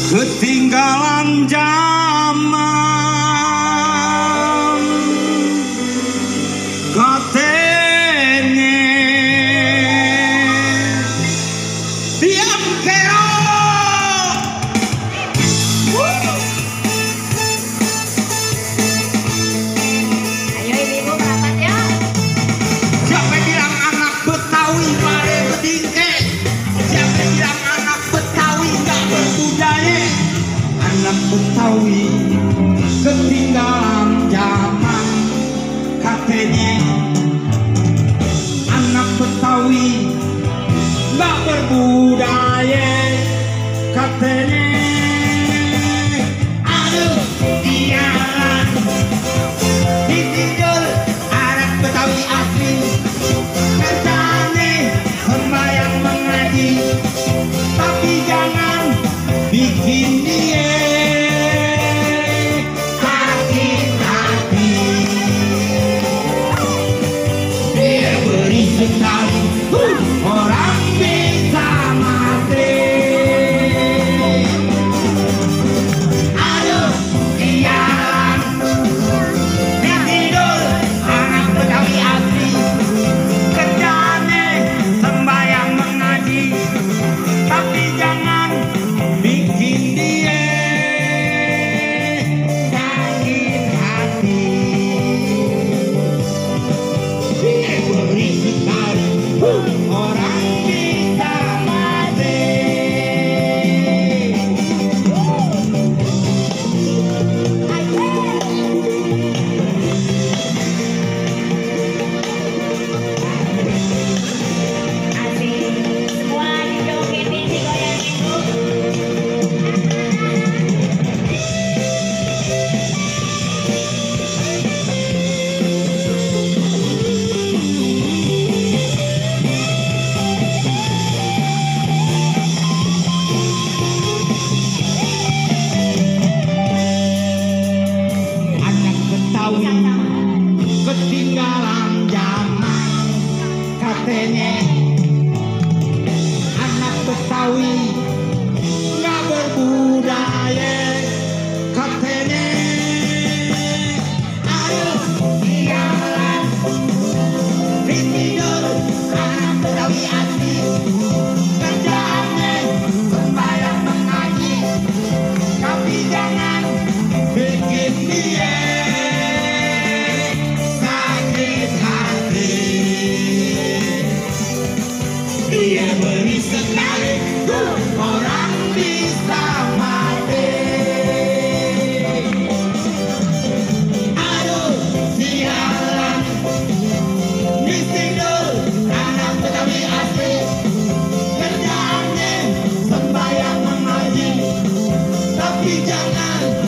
ketinggalan zaman katanya tiap kero. Ayo ibu berangkat ya. Siapa bilang anak Betawi pare bedingke? Siapa bilang anak Betawi gak berbudaya? Anak Betawi ketinggalan zaman katanya. Anak Betawi gak berbudaya katanya. Aduh, iyalah ditinjol anak Betawi asli kerjane sembahyang mengaji, tapi jangan bikin dia sakit hati. Dia beri sekali orang bisa mati. Aduh, iyalah ditinjol anak Betawi asli kerjane sembahyang mengaji, tapi jangan bikin dia sakit hati. Dia beri sekali orang bisa mati. Asik. Semua dijogetin, digoyangin bu. Anak Betawi ketinggalan zaman katanya. Anak Betawi nggak berbudaya katanya. Aduh, iyalah ditinjol anak Betawi asli kerjaannya sembahyang mengaji, tapi jangan bikin dia sakit hati. Dia beri sekali orang bisa mati. Aduh, sialan ditinjol anak Betawi asli kerjaannya sembahyang mengaji, tapi jangan